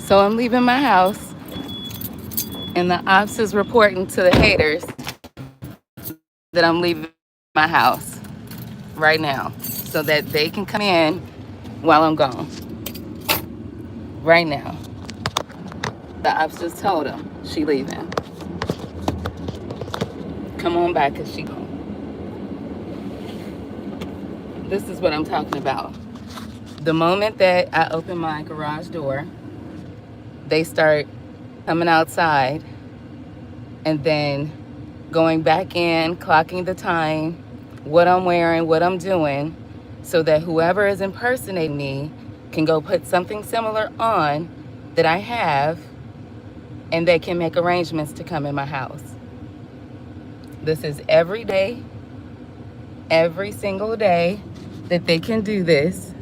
So I'm leaving my house, and the ops is reporting to the haters that I'm leaving my house right now so that they can come in while I'm gone. Right now. The ops just told them she leaving. Come on back because she gone. This is what I'm talking about. The moment that I open my garage door, they start coming outside and then going back in, clocking the time, what I'm wearing, what I'm doing, so that whoever is impersonating me can go put something similar on that I have, and they can make arrangements to come in my house. This is every day, every single day that they can do this.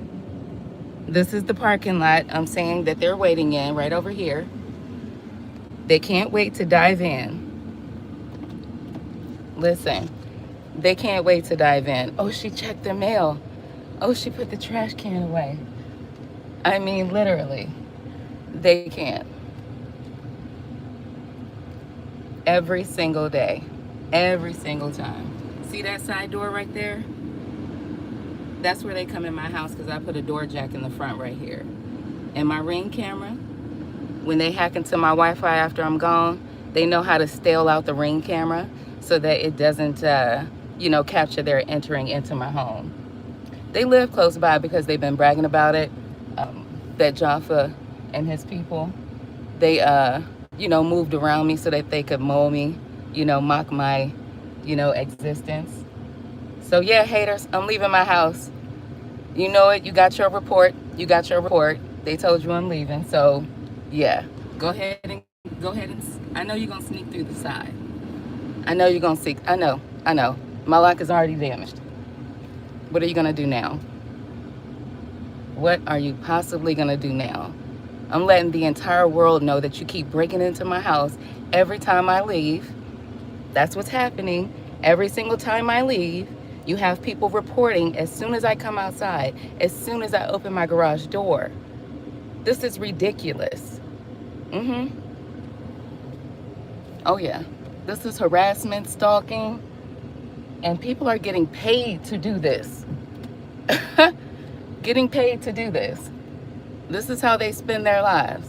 This is the parking lot I'm saying that they're waiting in right over here. They can't wait to dive in. Listen, they can't wait to dive in. Oh, she checked the mail. Oh, she put the trash can away. I mean, literally, they can't. Every single day, every single time. See that side door right there? That's where they come in my house because I put a door jack in the front right here. And my Ring camera, when they hack into my Wi-Fi after I'm gone, they know how to stale out the Ring camera so that it doesn't, capture their entering into my home. They live close by because they've been bragging about it. That Jafar and his people, they, moved around me so that they could mold me, mock my, existence. So yeah, haters, I'm leaving my house. You know it. You got your report. You got your report. They told you I'm leaving. So yeah, go ahead and. I know you're gonna sneak through the side. I know you're gonna see. I know. My lock is already damaged. What are you gonna do now? What are you possibly gonna do now? I'm letting the entire world know that you keep breaking into my house every time I leave. That's what's happening. Every single time I leave, you have people reporting as soon as I come outside, as soon as I open my garage door. This is ridiculous. Mm-hmm. Oh yeah. This is harassment, stalking, and people are getting paid to do this. Getting paid to do this. This is how they spend their lives.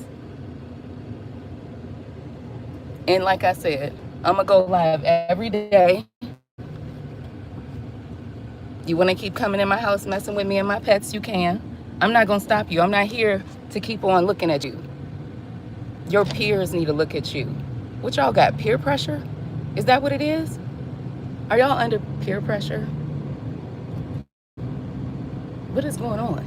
And like I said, I'm gonna go live every day. You wanna keep coming in my house messing with me and my pets, you can. I'm not gonna stop you. I'm not here to keep on looking at you. Your peers need to look at you. What y'all got, peer pressure? Is that what it is? Are y'all under peer pressure? What is going on?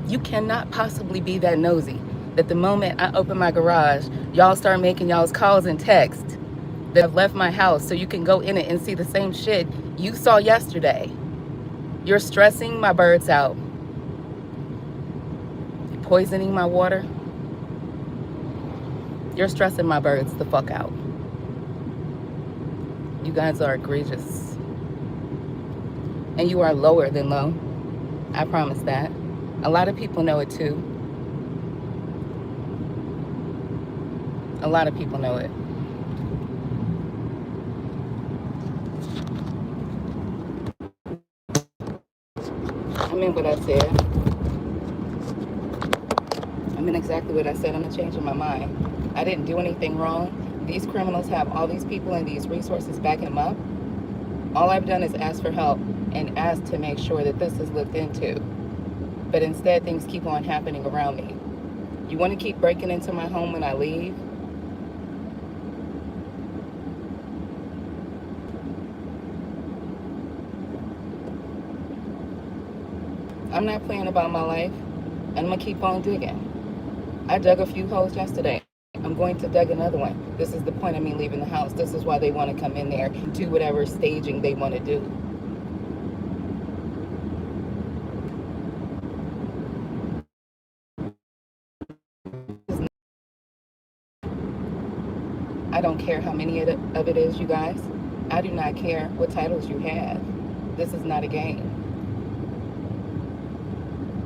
You cannot possibly be that nosy that the moment I open my garage, y'all start making y'all's calls and texts that I've left my house so you can go in it and see the same shit you saw yesterday. You're stressing my birds out. You're poisoning my water. You're stressing my birds the fuck out. You guys are egregious. And you are lower than low. I promise that. A lot of people know it too. A lot of people know it. I mean what I said. I mean exactly what I said. I'm not changing my mind. I didn't do anything wrong. These criminals have all these people and these resources backing them up. All I've done is ask for help and ask to make sure that this is looked into. But instead, things keep on happening around me. You want to keep breaking into my home when I leave? I'm not playing about my life. I'm going to keep on digging. I dug a few holes yesterday. I'm going to dig another one. This is the point of me leaving the house. This is why they want to come in there, do whatever staging they want to do. I don't care how many of it is, you guys. I do not care what titles you have. This is not a game.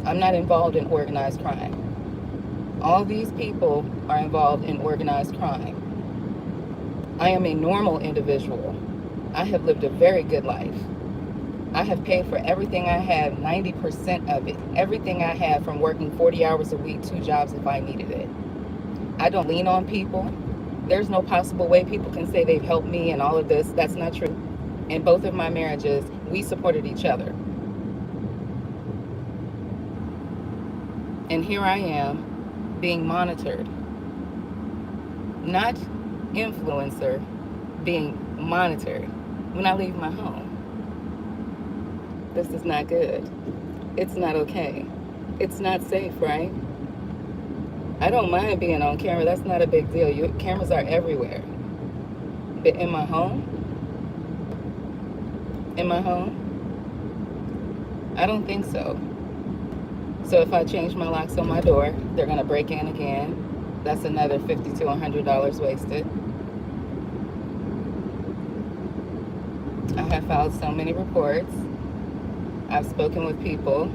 I'm not involved in organized crime. All these people are involved in organized crime. I am a normal individual. I have lived a very good life. I have paid for everything I have, 90% of it. Everything I have, from working 40 hours a week, 2 jobs if I needed it. I don't lean on people. There's no possible way people can say they've helped me and all of this. That's not true. In both of my marriages, we supported each other. And here I am being monitored. Not influencer, being monitored when I leave my home. This is not good. It's not okay. It's not safe, right? I don't mind being on camera. That's not a big deal. Cameras are everywhere. But in my home, I don't think so. So if I change my locks on my door, they're gonna break in again. That's another $50 to $100 wasted. I have filed so many reports. I've spoken with people,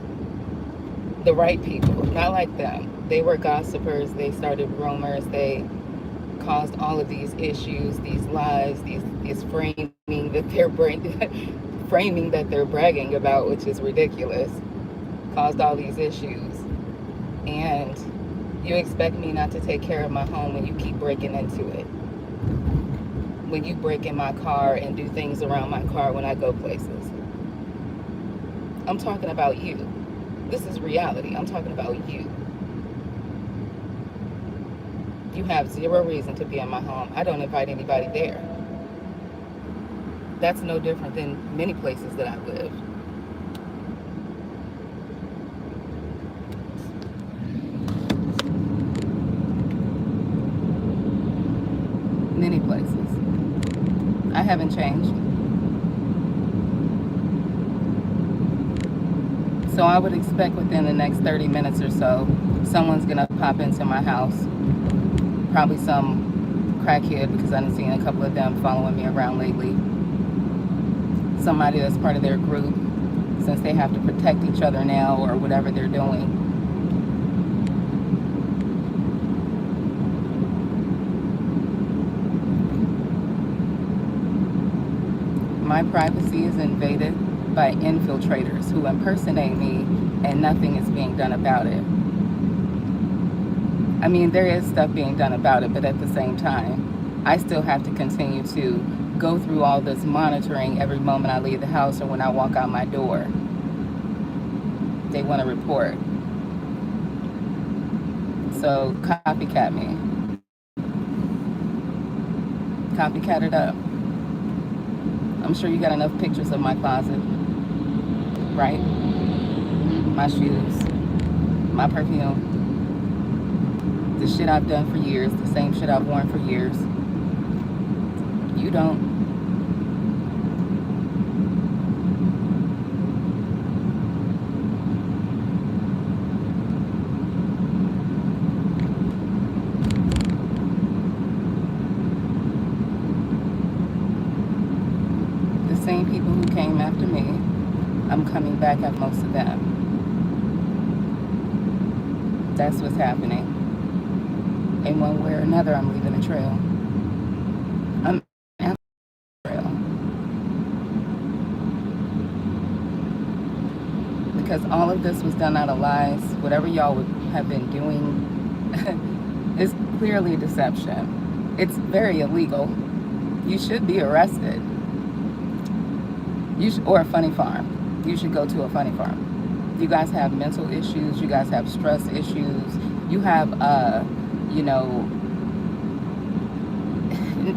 the right people, not like them. They were gossipers. They started rumors. They caused all of these issues, these lies, these framing that framing that they're bragging about, which is ridiculous. Caused all these issues. And you expect me not to take care of my home when you keep breaking into it. When you break in my car and do things around my car when I go places. I'm talking about you. This is reality. I'm talking about you. You have zero reason to be in my home. I don't invite anybody there. That's no different than many places that I've lived. Many places. I haven't changed. So I would expect within the next 30 minutes or so, someone's gonna pop into my house. Probably some crackhead, because I've seen a couple of them following me around lately. Somebody that's part of their group, since they have to protect each other now or whatever they're doing. My privacy is invaded by infiltrators who impersonate me, and nothing is being done about it. I mean, there is stuff being done about it, but at the same time, I still have to continue to go through all this monitoring every moment I leave the house or when I walk out my door. They want to report. So copycat me. Copycat it up. I'm sure you got enough pictures of my closet, right? My shoes, my perfume, the shit I've done for years, the same shit I've worn for years. You don't. The same people who came after me, I'm coming back at most of them. That's what's happening. In one way or another, I'm leaving a trail. I'm at a trail. Because all of this was done out of lies. Whatever y'all would have been doing is clearly deception. It's very illegal. You should be arrested. Or a funny farm. You should go to a funny farm. You guys have mental issues. You guys have stress issues. You have,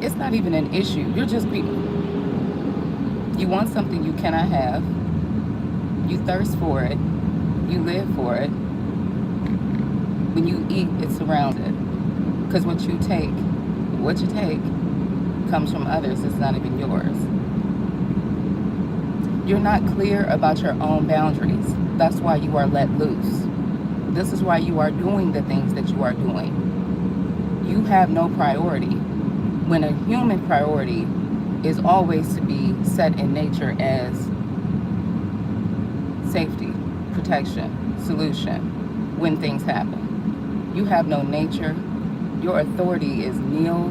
it's not even an issue. You're just people. You want something you cannot have. You thirst for it. You live for it. When you eat, it's surrounded. Because what you take comes from others. It's not even yours. You're not clear about your own boundaries. That's why you are let loose. This is why you are doing the things that you are doing. You have no priority. When a human priority is always to be set in nature as safety, protection, solution when things happen. You have no nature. Your authority is nil,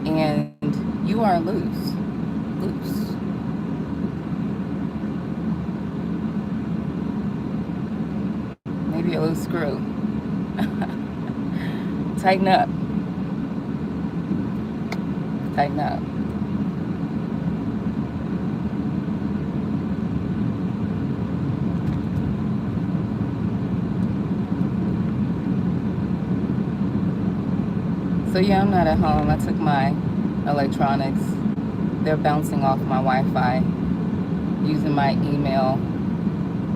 and you are loose. Loose. Maybe a loose screw. Tighten up. Tighten up. So yeah, I'm not at home. I took my electronics. They're bouncing off my Wi-Fi using my email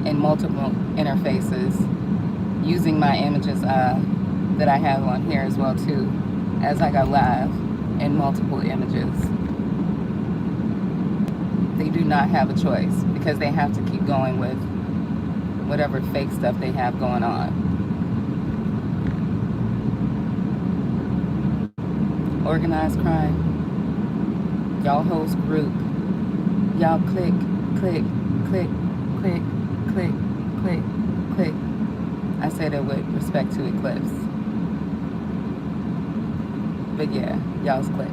in multiple interfaces, using my images that I have on here as well too, as I got live in multiple images. They do not have a choice because they have to keep going with whatever fake stuff they have going on. Organized crime. Y'all host group. Y'all click, click, click, click, click, click, click. I say that with respect to Eclipse. But yeah, y'all's click.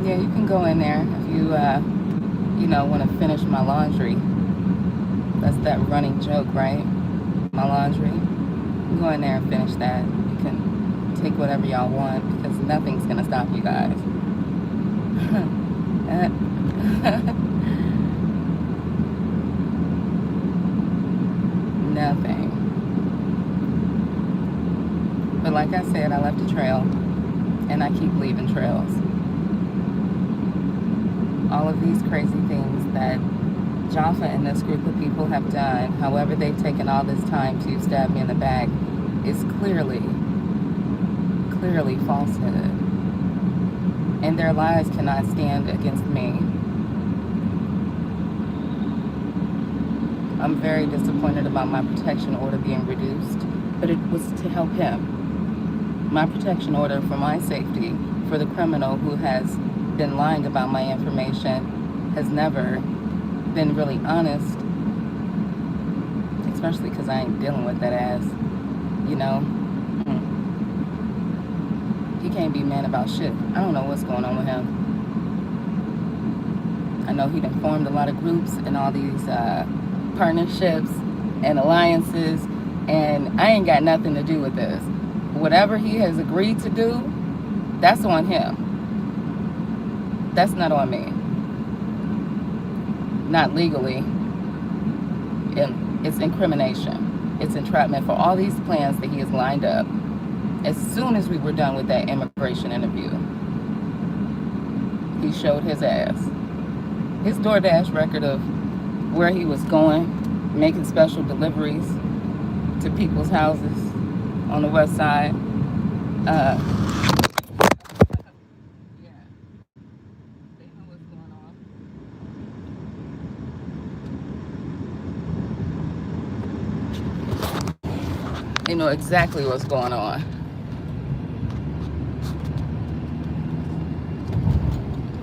Yeah, you can go in there if you, want to finish my laundry. That's that running joke, right? My laundry. You can go in there and finish that. You can take whatever y'all want because nothing's going to stop you guys. Nothing. But like I said, I left a trail and I keep leaving trails. All of these crazy things that Jaffa and this group of people have done, however they've taken all this time to stab me in the back, is clearly falsehood. And their lies cannot stand against me. I'm very disappointed about my protection order being reduced, but it was to help him. My protection order for my safety, for the criminal who has been lying about my information, has never been really honest, especially because I ain't dealing with that ass, He can't be mad about shit. I don't know what's going on with him. I know he done formed a lot of groups and all these partnerships and alliances, and I ain't got nothing to do with this. Whatever he has agreed to do, that's on him. That's not on me. Not legally. It's incrimination. It's entrapment for all these plans that he has lined up. As soon as we were done with that immigration interview, he showed his ass. His DoorDash record of where he was going, making special deliveries to people's houses on the west side. They know exactly what's going on.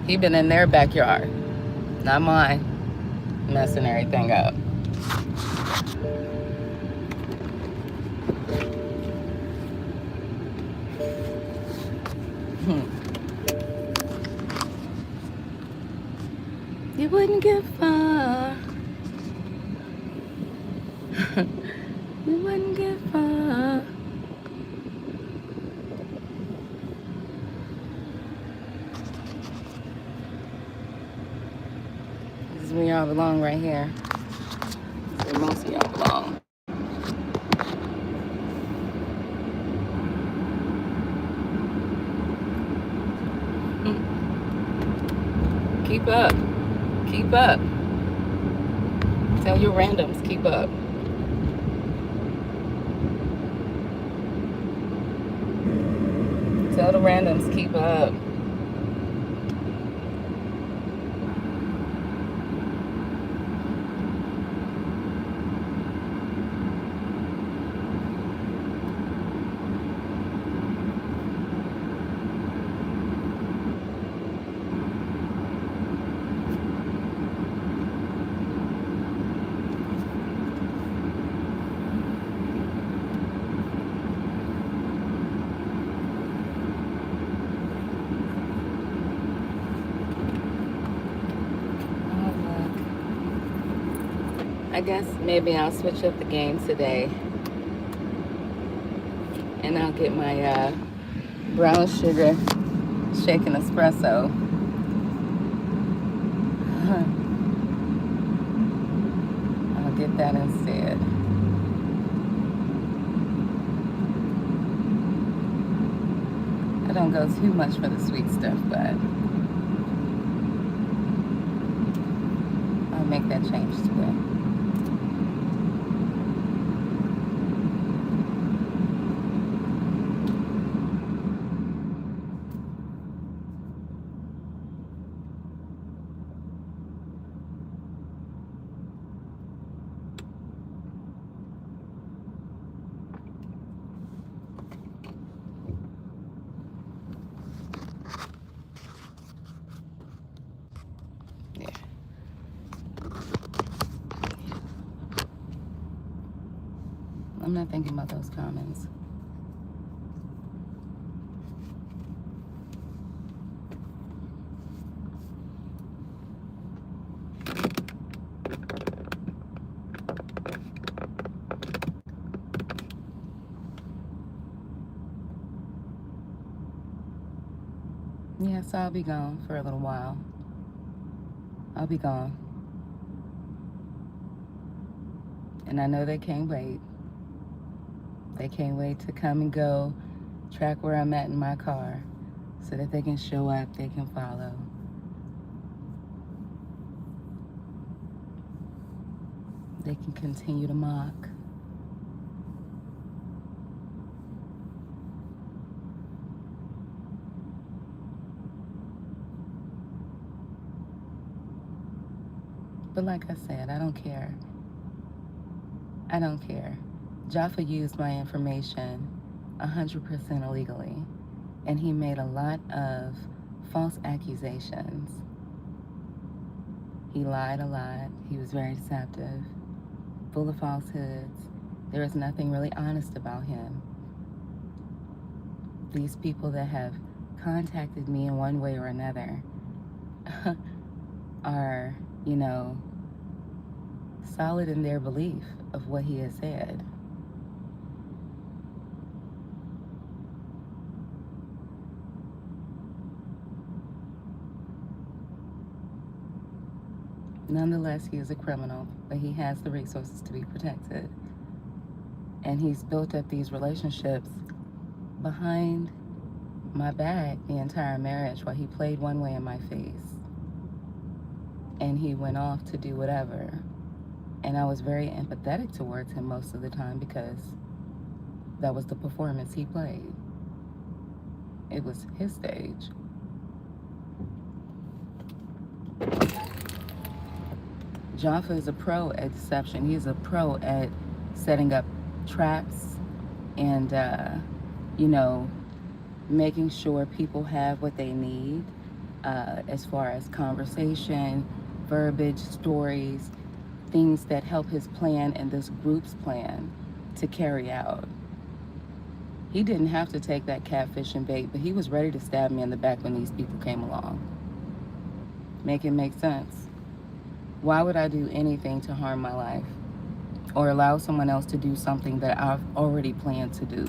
He been in their backyard, not mine, messing everything up. You wouldn't get far. You wouldn't get far. This is where y'all belong right here. most of y'all belong. Keep up. Keep up. Tell your randoms, keep up. Tell the randoms, keep up. I guess maybe I'll switch up the game today, and I'll get my brown sugar shaken espresso. I'll get that instead. I don't go too much for the sweet stuff, but I'll make that change today. I'm not thinking about those comments. Yeah, so I'll be gone for a little while. I'll be gone. And I know they can't wait. They can't wait to come and go, track where I'm at in my car, so that they can show up, they can follow. They can continue to mock. But like I said, I don't care. I don't care. Jafar used my information 100% illegally, and he made a lot of false accusations. He lied a lot. He was very deceptive, full of falsehoods. There is nothing really honest about him. These people that have contacted me in one way or another are, solid in their belief of what he has said. Nonetheless, he is a criminal, but he has the resources to be protected. And he's built up these relationships behind my back the entire marriage while he played one way in my face. And he went off to do whatever. And I was very empathetic towards him most of the time because that was the performance he played. It was his stage. Jaffa is a pro at deception. He's a pro at setting up traps and, making sure people have what they need as far as conversation, verbiage, stories, things that help his plan and this group's plan to carry out. He didn't have to take that catfishing bait, but he was ready to stab me in the back when these people came along. Make it make sense. Why would I do anything to harm my life or allow someone else to do something that I've already planned to do?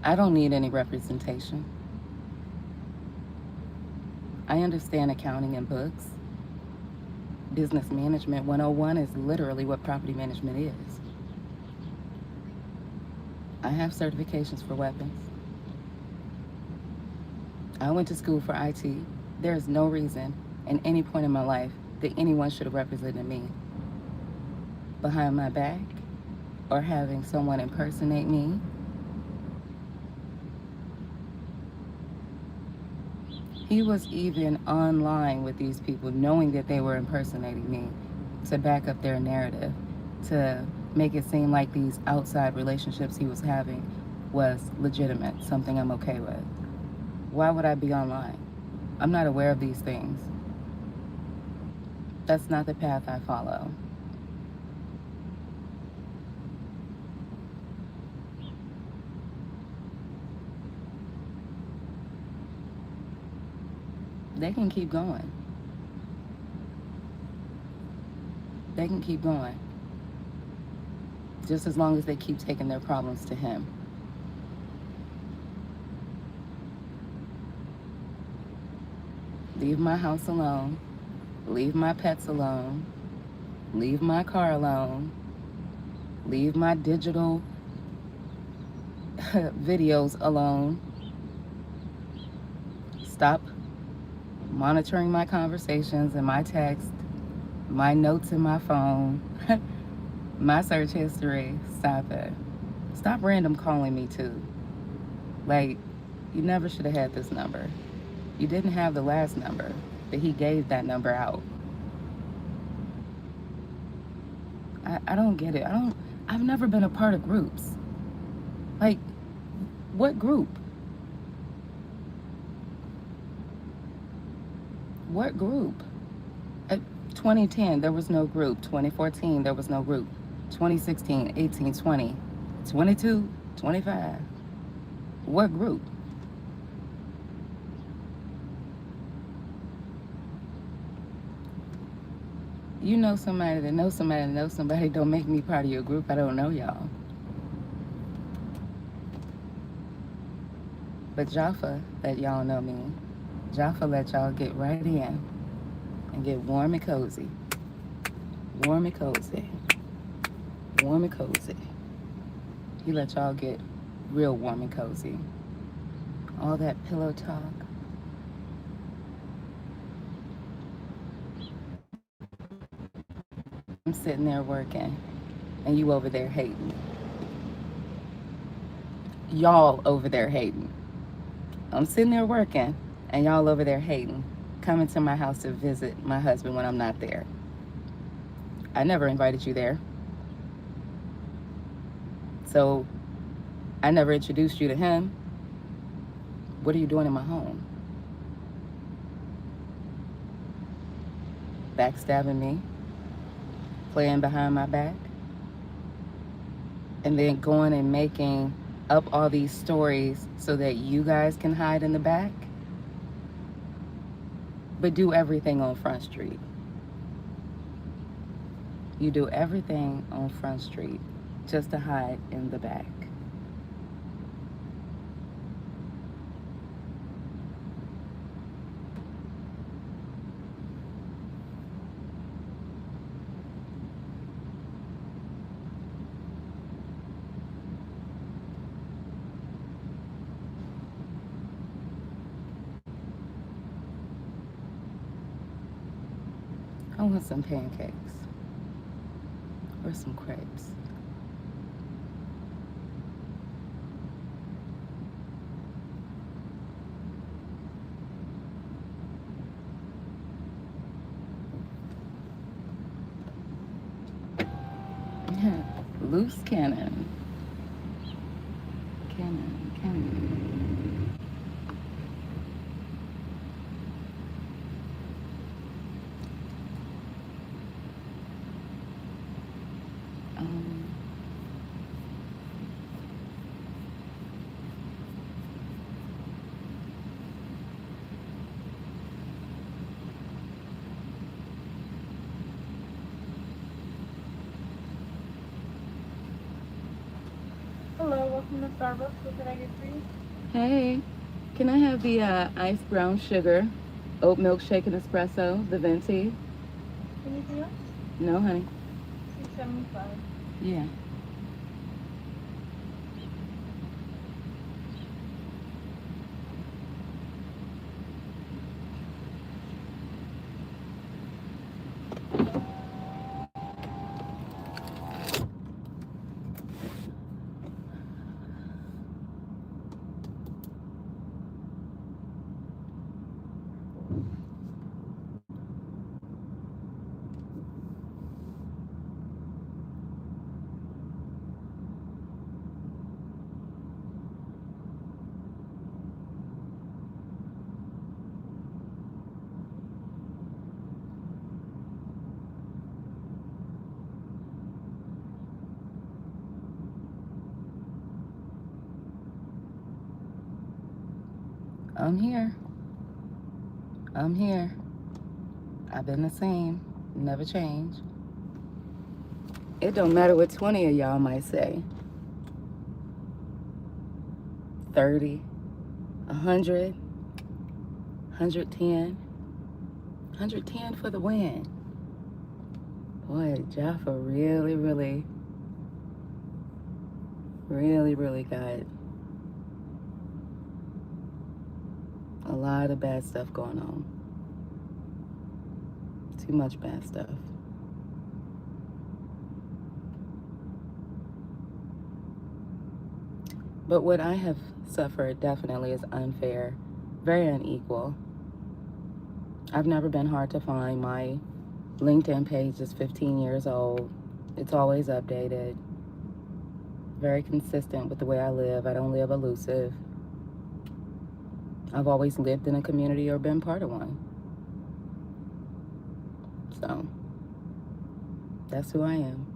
I don't need any representation. I understand accounting and books. Business Management 101 is literally what property management is. I have certifications for weapons. I went to school for IT. There is no reason in any point in my life that anyone should have represented me behind my back or having someone impersonate me. He was even online with these people knowing that they were impersonating me to back up their narrative, to make it seem like these outside relationships he was having was legitimate, something I'm okay with. Why would I be online? I'm not aware of these things. That's not the path I follow. They can keep going. They can keep going. Just as long as they keep taking their problems to him. Leave my house alone. Leave my pets alone. Leave my car alone. Leave my digital videos alone. Stop monitoring my conversations and my text, my notes in my phone, my search history. Stop it. Stop random calling me too. Like, you never should have had this number. You didn't have the last number, but he gave that number out. I don't get it. I've never been a part of groups. Like, what group? What group? 2010, there was no group. 2014, there was no group. 2016, 18, 20, 22, 25. What group? You know somebody that knows somebody that knows somebody. Don't make me part of your group. I don't know y'all. But Jafar let y'all know me. Jafar let y'all get right in and get warm and cozy. Warm and cozy. Warm and cozy. He let y'all get real warm and cozy. All that pillow talk. I'm sitting there working and you over there hating. Y'all over there hating. I'm sitting there working and y'all over there hating, coming to my house to visit my husband when I'm not there. I never invited you there. So I never introduced you to him. What are you doing in my home? Backstabbing me, playing behind my back, and then going and making up all these stories so that you guys can hide in the back, but do everything on Front Street. You do everything on Front Street just to hide in the back. I want some pancakes or some crepes. Loose cannon. Cannon. Hello, welcome to Starbucks. What can I get for you? Hey, can I have the iced brown sugar, oat milk shake and espresso, the venti? Anything else? No, honey. 675. Yeah. I'm here. I'm here. I've been the same. Never change. It don't matter what 20 of y'all might say. 30, 100, 110. 110 for the win. Boy, Jaffa really got a lot of bad stuff going on. Too much bad stuff. But what I have suffered definitely is unfair, very unequal. I've never been hard to find. My LinkedIn page is 15 years old. It's always updated. Very consistent with the way I live. I don't live elusive. I've always lived in a community or been part of one. So, that's who I am.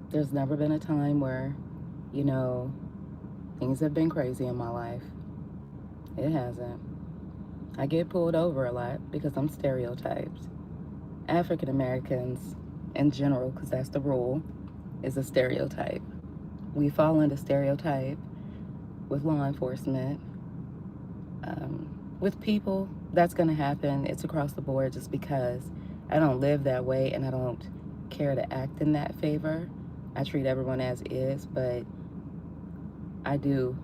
There's never been a time where, you know, things have been crazy in my life. It hasn't. I get pulled over a lot because I'm stereotyped. African Americans, in general, because that's the rule, is a stereotype. We fall into stereotype with law enforcement. With people, that's going to happen. It's across the board just because I don't live that way and I don't care to act in that favor. I treat everyone as is, but I do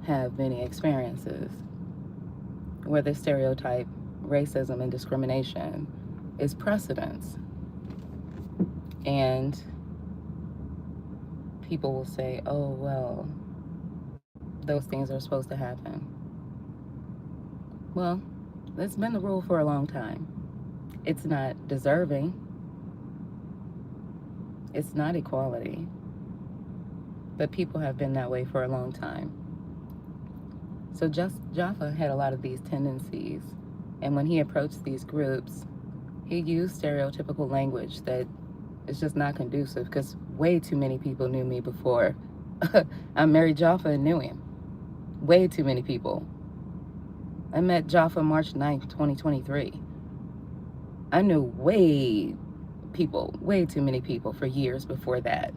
have many experiences where the stereotype, racism, and discrimination is precedence. And people will say, oh, well, those things are supposed to happen. Well, that's been the rule for a long time. It's not deserving. It's not equality. But people have been that way for a long time. So Jaffa had a lot of these tendencies. And when he approached these groups, he used stereotypical language that is just not conducive because way too many people knew me before I married Jaffa and knew him. Way too many people. I met Jaffa March 9th, 2023. I knew way too many people for years before that.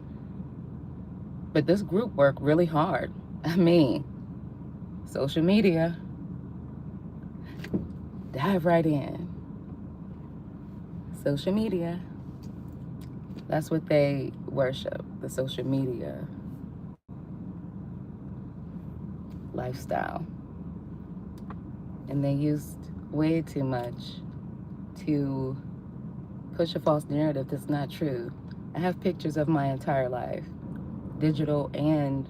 But this group worked really hard. I mean, social media, dive right in. Social media, that's what they worship, the social media lifestyle. And they used way too much to push a false narrative that's not true. I have pictures of my entire life, digital and,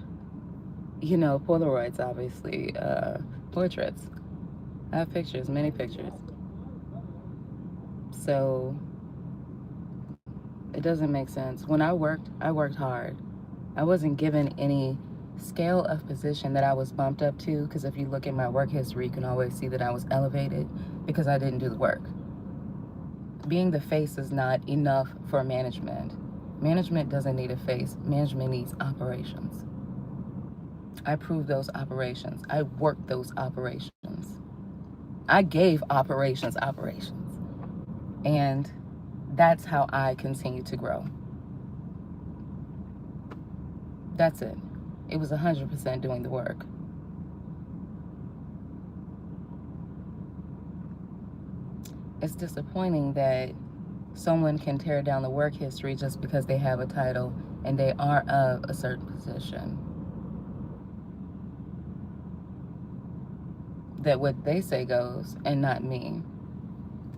Polaroids, obviously, portraits. I have pictures, many pictures. So it doesn't make sense. When I worked hard. I wasn't given any scale of position that I was bumped up to, because if you look at my work history, you can always see that I was elevated because I didn't do the work. Being the face is not enough for management. Management doesn't need a face. Management needs operations. I proved those operations. I worked those operations. I gave operations. And that's how I continue to grow. That's it. It was 100% doing the work. It's disappointing that someone can tear down the work history just because they have a title and they are of a certain position. That what they say goes and not me.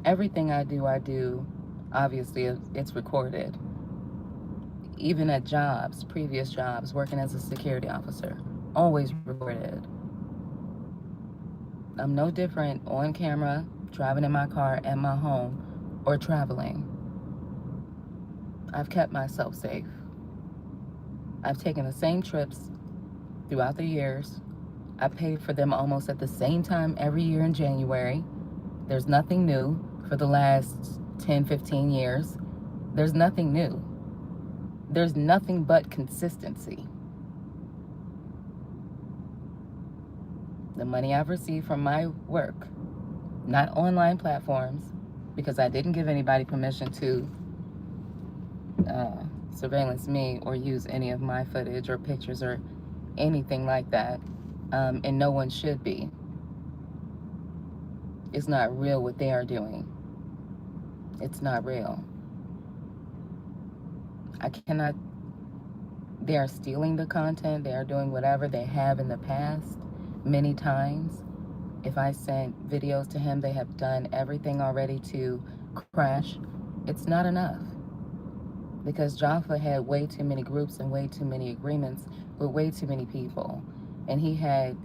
Everything I do, obviously, it's recorded. Even at jobs, previous jobs, working as a security officer, always recorded. I'm no different on camera, driving in my car at my home, or traveling. I've kept myself safe. I've taken the same trips throughout the years. I paid for them almost at the same time every year in January. There's nothing new for the last 10, 15 years. There's nothing new. There's nothing but consistency. The money I've received from my work, not online platforms, because I didn't give anybody permission to surveillance me or use any of my footage or pictures or anything like that. And no one should be. It's not real what they are doing. It's not real. I cannot, they are stealing the content. They are doing whatever they have in the past many times. If I sent videos to him, they have done everything already to crash. It's not enough because Jaffa had way too many groups and way too many agreements with way too many people. And he had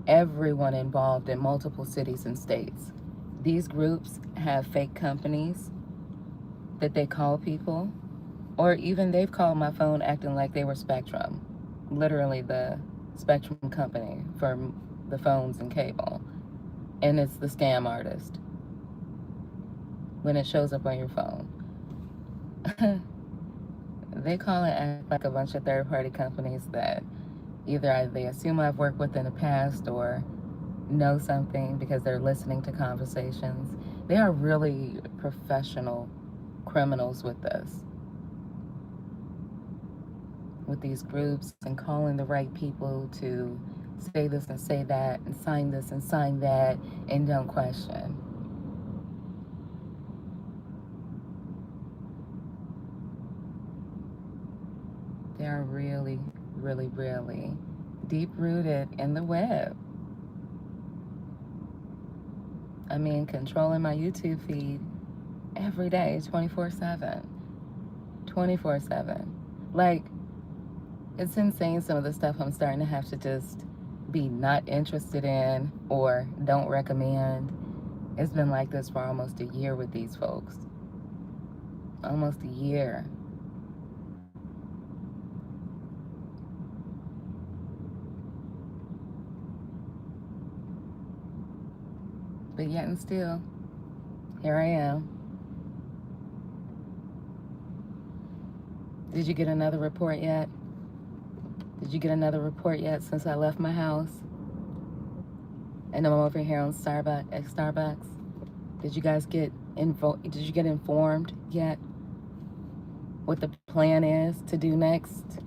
everyone involved in multiple cities and states. These groups have fake companies that they call people, or even they've called my phone acting like they were Spectrum, literally the Spectrum company for the phones and cable. And it's the scam artist when it shows up on your phone. They call and act like a bunch of third-party companies that either they assume I've worked with in the past or know something because they're listening to conversations. They are really professional criminals with this, with these groups and calling the right people to say this and say that and sign this and sign that and don't question. They are really, really, really deep rooted in the web. I mean, controlling my YouTube feed every day, 24/7. 24/7. Like, it's insane some of the stuff I'm starting to have to just be not interested in or don't recommend. It's been like this for almost a year with these folks. Almost a year. But yet and still, here I am. Did you get another report yet? Did you get another report yet since I left my house? And I'm over here on Starbucks at Starbucks. Did you guys get did you get informed yet what the plan is to do next?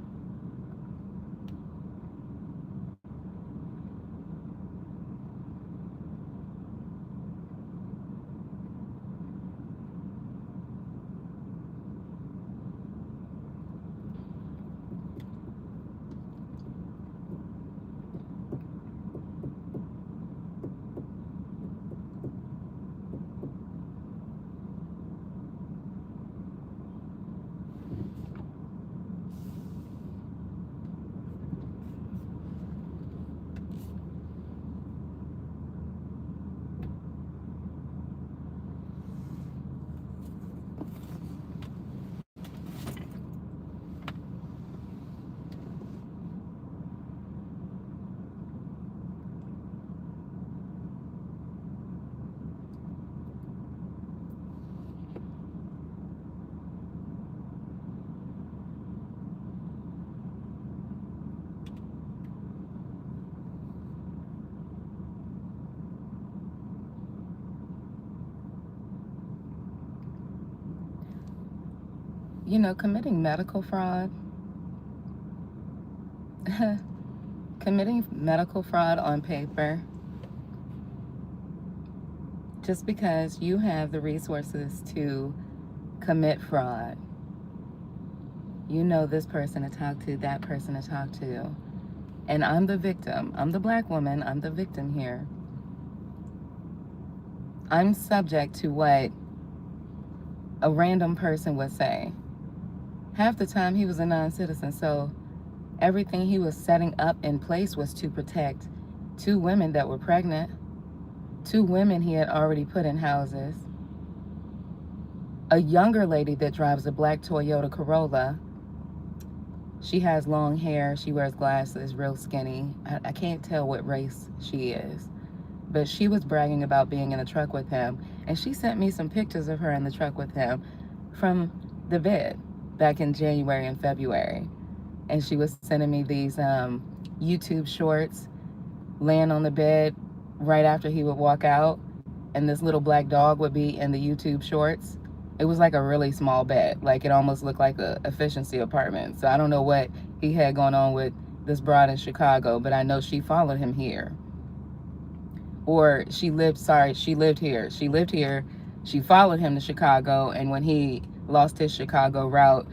You know, committing medical fraud, committing medical fraud on paper Just because you have the resources to commit fraud, you know this person to talk to, that person to talk to, and I'm the victim. I'm the black woman. I'm the victim here. I'm subject to what a random person would say. Half the time he was a non-citizen, so everything he was setting up in place was to protect two women that were pregnant, two women he had already put in houses, a younger lady that drives a black Toyota Corolla. She has long hair, she wears glasses, real skinny. I can't tell what race she is, but she was bragging about being in a truck with him, and she sent me some pictures of her in the truck with him from the vid back in January and February. And she was sending me these YouTube shorts, laying on the bed right after he would walk out, and this little black dog would be in the YouTube shorts. It was like a really small bed, like it almost looked like a efficiency apartment. So I don't know what he had going on with this broad in Chicago, but I know she followed him here. Or she lived here. She followed him to Chicago, and when he lost his Chicago route,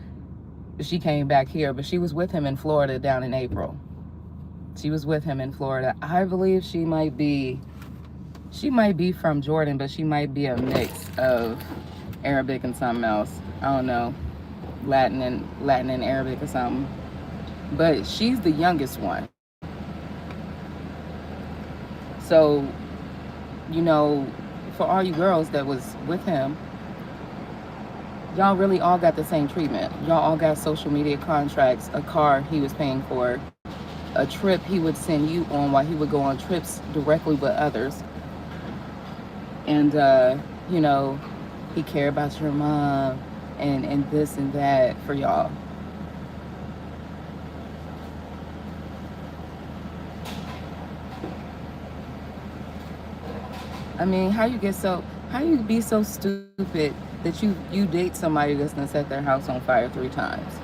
she came back here, but she was with him in Florida down in April. She was with him in Florida. I believe she might be from Jordan, but she might be a mix of Arabic and something else. I don't know, Latin and Arabic or something. But she's the youngest one. So, you know, for all you girls that was with him, y'all really all got the same treatment. Y'all all got social media contracts, a car he was paying for, a trip he would send you on while he would go on trips directly with others. And, you know, he cared about your mom and this and that for y'all. I mean, how you be so stupid that you date somebody that's gonna set their house on fire 3 times?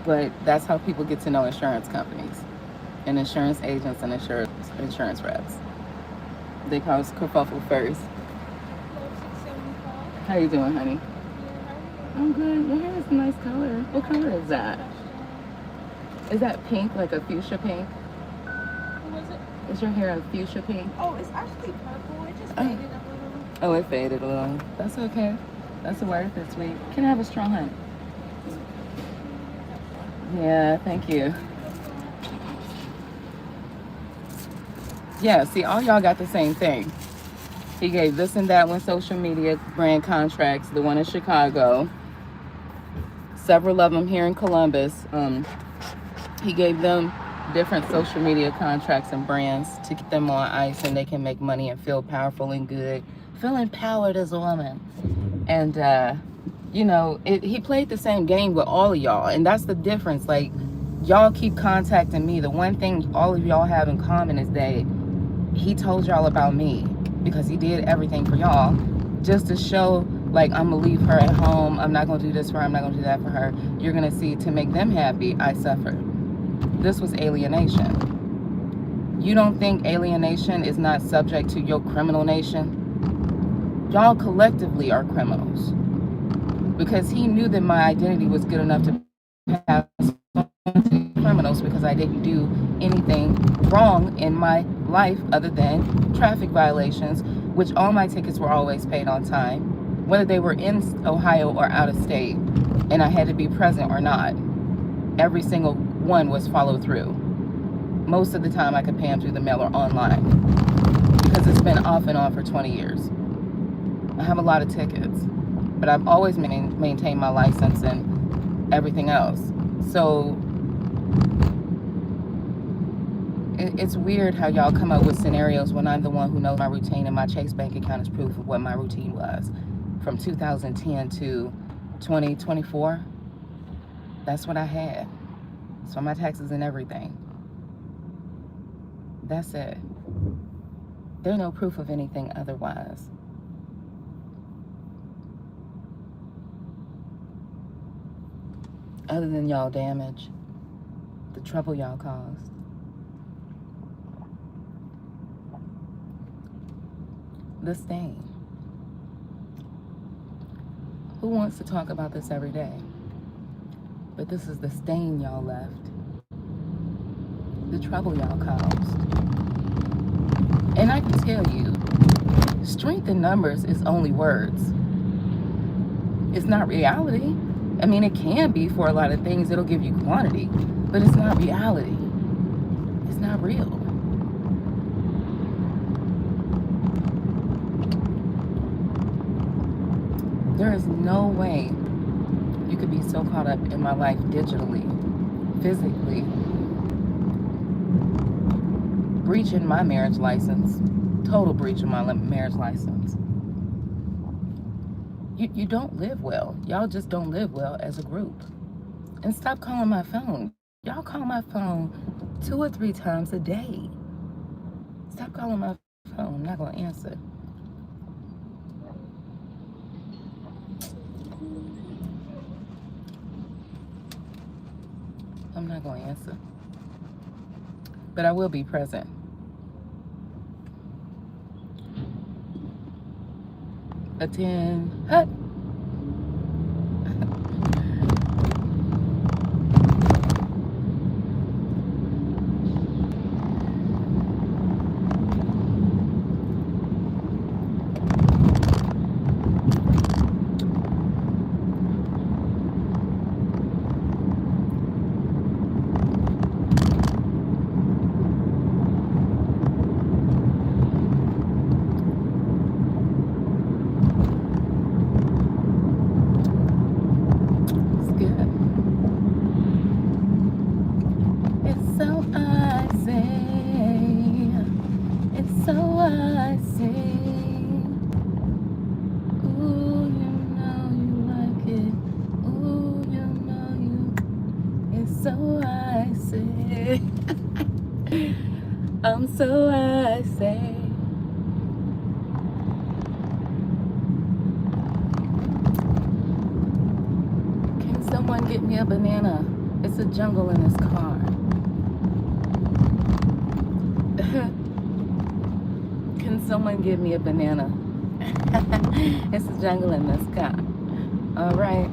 But that's how people get to know insurance companies and insurance agents and insurance reps. They call us kerfuffle first. How you doing, honey? I'm good. Your hair is a nice color. What color is that? Is that pink, like a fuchsia pink? What was it? Is your hair a fuchsia pink? Oh, it's actually purple. It just faded a little. Oh, it faded a little. That's okay. That's worth it, sweet. Can I have a straw, honey? Yeah, thank you. Yeah, see, all y'all got the same thing. He gave this and that one social media brand contracts, the one in Chicago, several of them here in Columbus. He gave them different social media contracts and brands to keep them on ice and they can make money and feel powerful and good, feel empowered as a woman. And, you know, he played the same game with all of y'all, and that's the difference. Like, y'all keep contacting me. The one thing all of y'all have in common is that he told y'all about me because he did everything for y'all just to show, like, I'm gonna leave her at home, I'm not gonna do this for her, I'm not gonna do that for her. You're gonna see, to make them happy, I suffered. This was alienation. You don't think alienation is not subject to your criminal nation? Y'all collectively are criminals. Because he knew that my identity was good enough to pass on criminals because I didn't do anything wrong in my life other than traffic violations, which all my tickets were always paid on time, whether they were in Ohio or out of state, and I had to be present or not. Every single one was followed through. Most of the time I could pay them through the mail or online because it's been off and on for 20 years. I have a lot of tickets, but I've always maintained my license and everything else. So it's weird how y'all come up with scenarios when I'm the one who knows my routine, and my Chase bank account is proof of what my routine was from 2010 to 2024. That's what I had. So my taxes and everything. That's it. There's no proof of anything otherwise. Other than y'all damage, the trouble y'all caused. the stain. Who wants to talk about this every day? But this is the stain y'all left, the trouble y'all caused. And I can tell you, strength in numbers is only words. It's not reality. I mean, it can be for a lot of things. It'll give you quantity, but it's not reality. It's not real. There is no way you could be so caught up in my life digitally, physically, breaching my marriage license, total breach of my marriage license. You don't live well. Y'all just don't live well as a group. And stop calling my phone. Y'all call my phone 2 or 3 times a day. Stop calling my phone. I'm not going to answer. I'm not going to answer. But I will be present. Attend. Hut. So I say, can someone get me a banana? It's a jungle in this car. Can someone give me a banana? It's a jungle in this car. All right.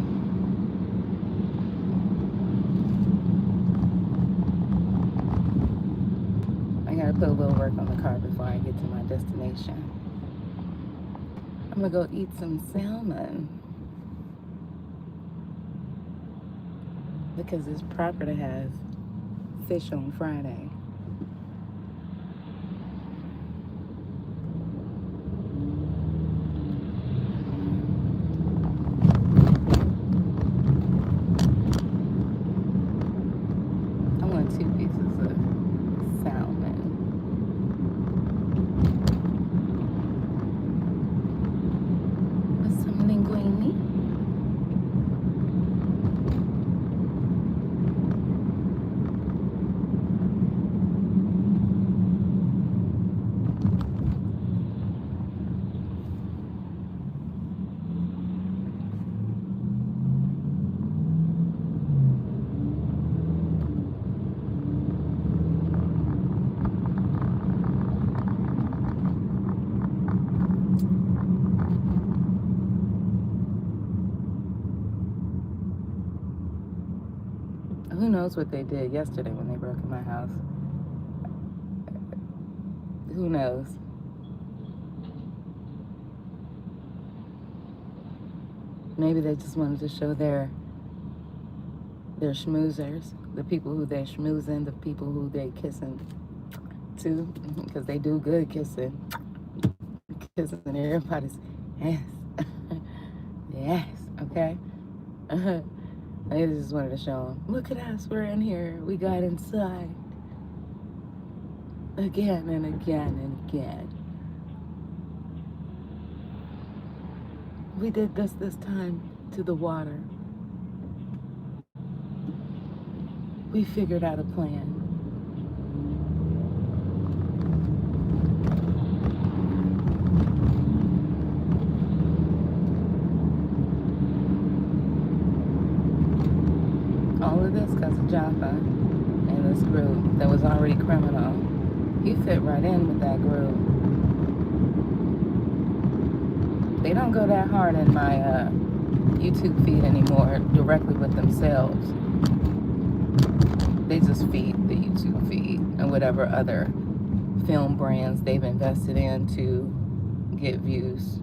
I gotta put a little work on the car before I get to my destination. I'm gonna go eat some salmon because it's proper to have fish on Friday. I want 2 pieces of salmon. With some linguine. Who knows what they did yesterday when they broke in my house? Who knows? Maybe they just wanted to show their schmoozers, the people who they're schmoozing, the people who they kissing too, because they do good kissing everybody's ass. Yes, okay? I just wanted to show them, look at us, we're in here, we got inside. Again and again and again. We did this time to the water. We figured out a plan. All of this because of Jafar and this group that was already criminal. He fit right in with that group. They don't go that hard in my YouTube feed anymore directly with themselves. They just feed the YouTube feed and whatever other film brands they've invested in to get views.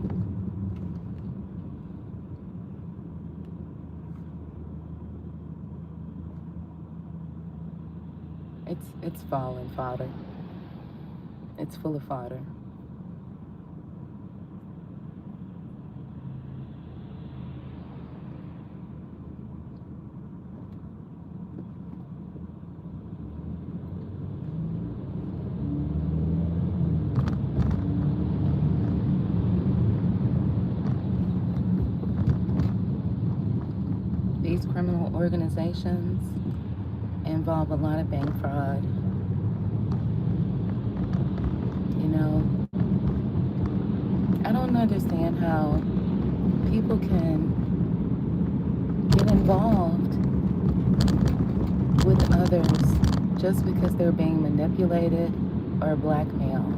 It's fallen fodder. It's full of fodder. These criminal organizations involve a lot of bank fraud. You know, I don't understand how people can get involved with others just because they're being manipulated or blackmailed.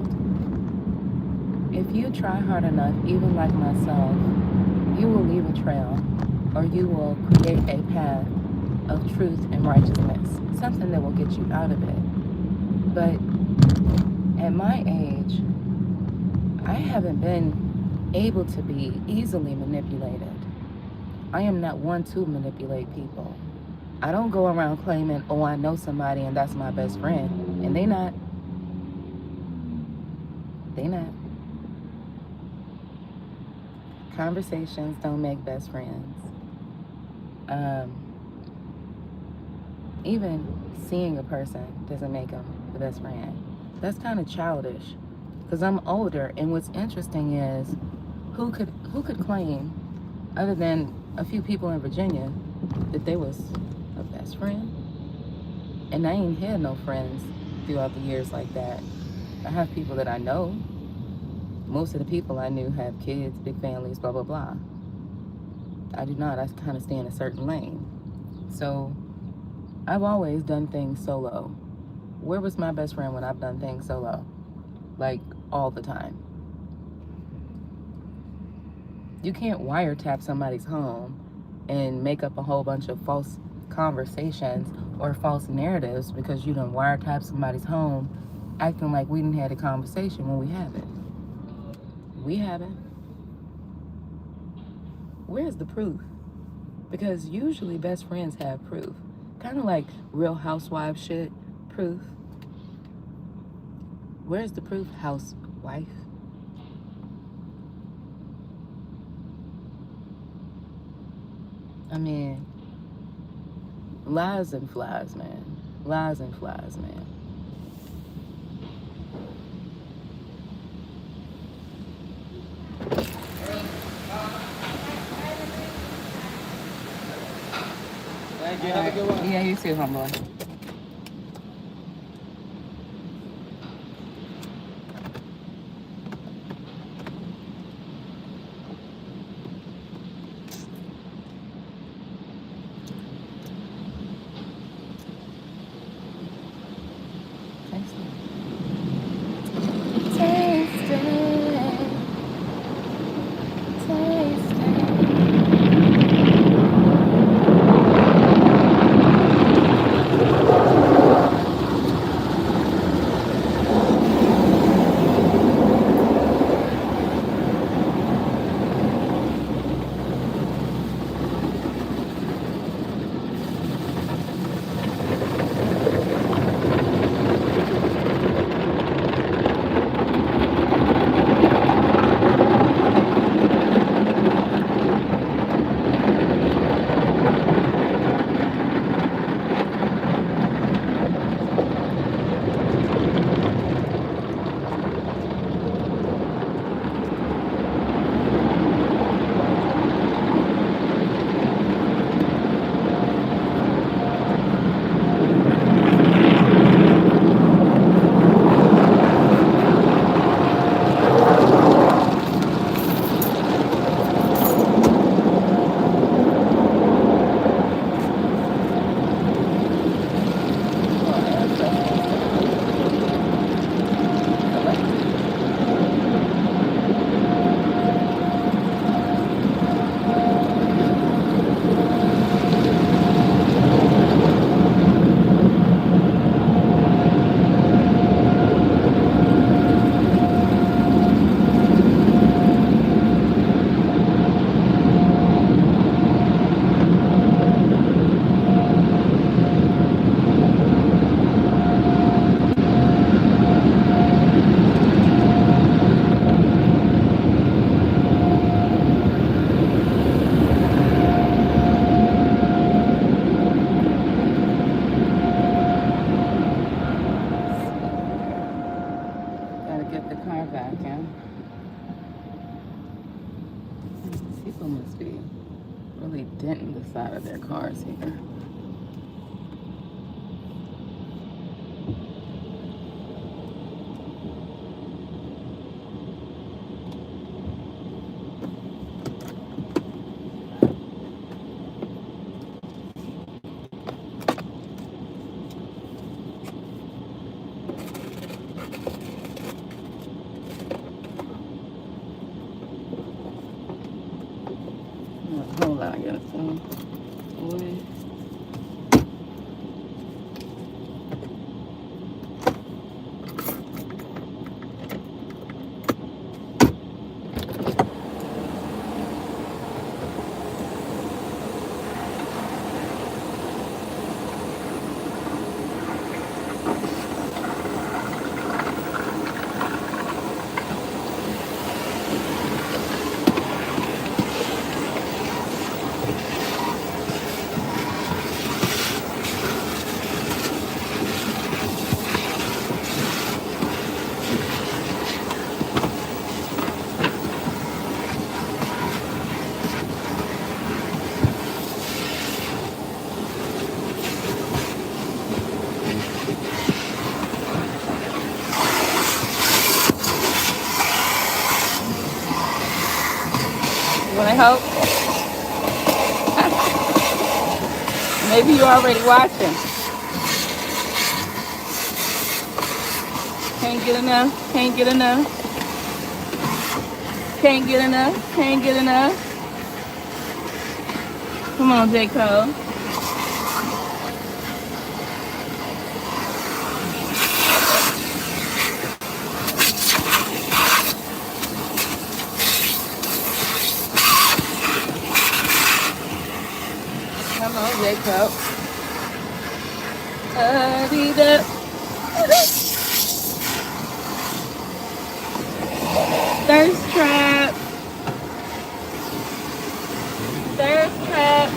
If you try hard enough, even like myself, you will leave a trail, or you will create a path of truth and righteousness, something that will get you out of it. But at my age, I haven't been able to be easily manipulated. I am not one to manipulate people. I don't go around claiming, oh, I know somebody and that's my best friend. And they not. They not. Conversations don't make best friends. Even seeing a person doesn't make them the best friend. That's kind of childish, because I'm older, and what's interesting is who could claim, other than a few people in Virginia, that they was a best friend? And I ain't had no friends throughout the years like that. I have people that I know. Most of the people I knew have kids, big families, blah, blah, blah. I do not. I kind of stay in a certain lane. So I've always done things solo. Where was my best friend when I've done things solo? Like, all the time. You can't wiretap somebody's home and make up a whole bunch of false conversations or false narratives because you done wiretap somebody's home acting like we didn't had a conversation when we haven't. We haven't. Where's the proof? Because usually best friends have proof. Kind of like Real Housewives shit, proof. Where's the proof, housewife? I mean, lies and flies, man. Lies and flies, man. Thank you. Have a good one. Yeah, you too, homeboy. side of their cars here. Hold on, I gotta film. Want to help? Maybe you're already watching. Can't get enough. Can't get enough. Can't get enough. Can't get enough. Come on, J. Cole. Come on, J. Cole. Adidas. Thirst trap. Thirst trap.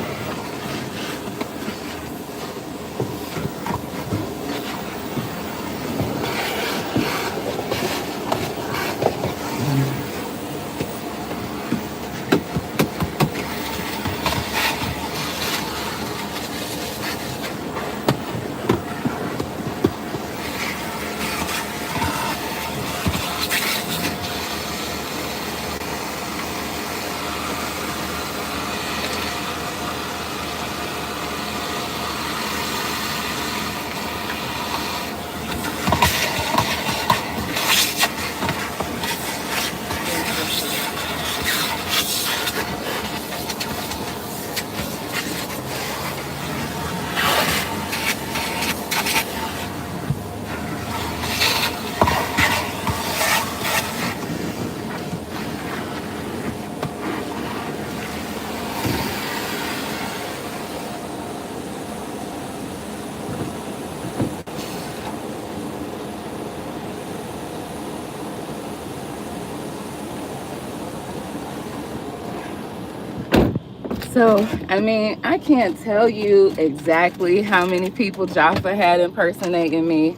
So, I mean, I can't tell you exactly how many people Jaffa had impersonating me,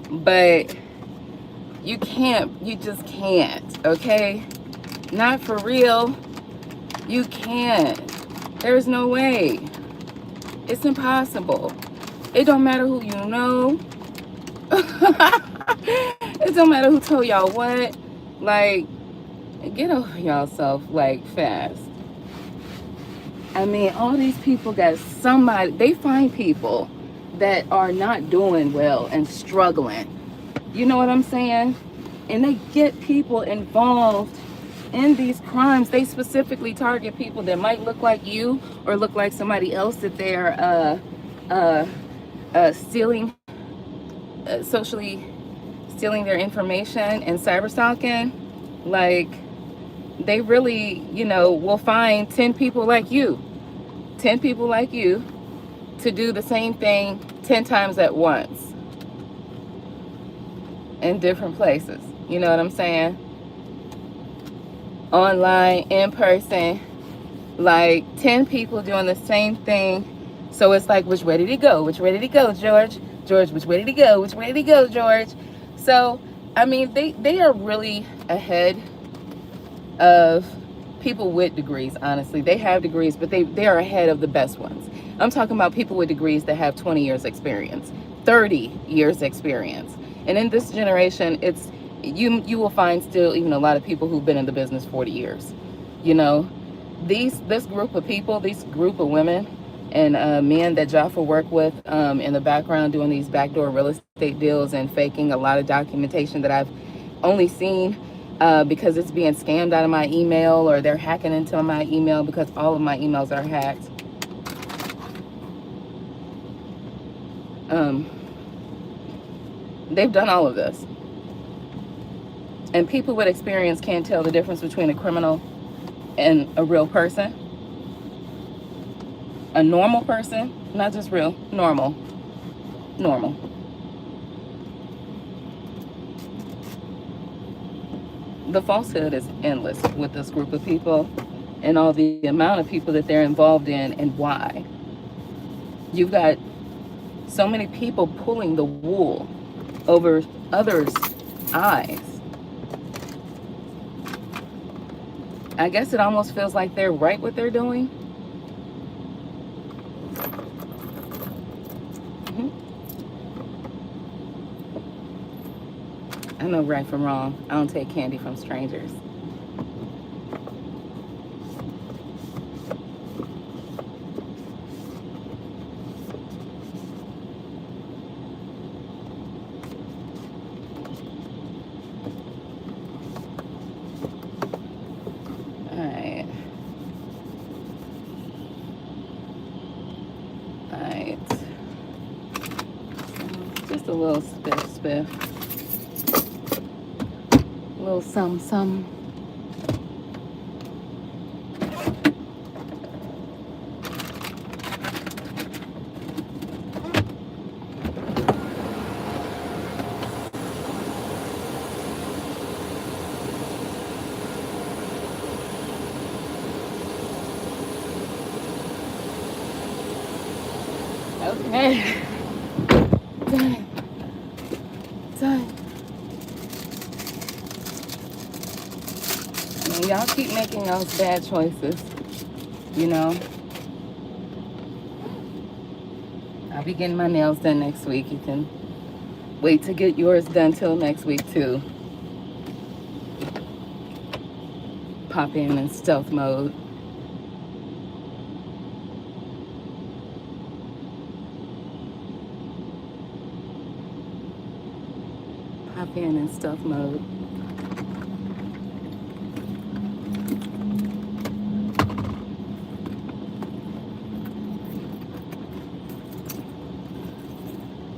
but you just can't, okay? Not for real. You can't. There's no way. It's impossible. It don't matter who you know. It don't matter who told y'all what. Like, get over yourself, like, fast. I mean, all these people got somebody, they find people that are not doing well and struggling. You know what I'm saying? And they get people involved in these crimes. They specifically target people that might look like you or look like somebody else that they're stealing, socially stealing their information and cyber stalking. Like, they really, will find 10 people like you. 10 people like you to do the same thing 10 times at once in different places. You know what I'm saying? Online, in person, like 10 people doing the same thing. So it's like, which way did he go? Which way did he go, George? George, which way did he go? Which way did he go, George? So, I mean, they are really ahead of people with degrees, honestly. They have degrees, but they are ahead of the best ones. I'm talking about people with degrees that have 20 years experience, 30 years experience. And in this generation, it's you will find still even a lot of people who've been in the business 40 years. You know, this group of people, this group of women and men that Jaffa work with in the background doing these backdoor real estate deals and faking a lot of documentation that I've only seen because it's being scammed out of my email, or they're hacking into my email because all of my emails are hacked. They've done all of this. And people with experience can't tell the difference between a criminal and a real person. A normal person, not just real, normal. Normal. The falsehood is endless with this group of people and all the amount of people that they're involved in and why. You've got so many people pulling the wool over others' eyes. I guess it almost feels like they're right what they're doing. I know right from wrong. I don't take candy from strangers. Alright. Alright. Just a little spiff. A little some. Okay. Done. I mean, y'all keep making those bad choices, you know. I'll be getting my nails done next week. You can wait to get yours done till next week too. Pop in stealth mode. Pop in stealth mode.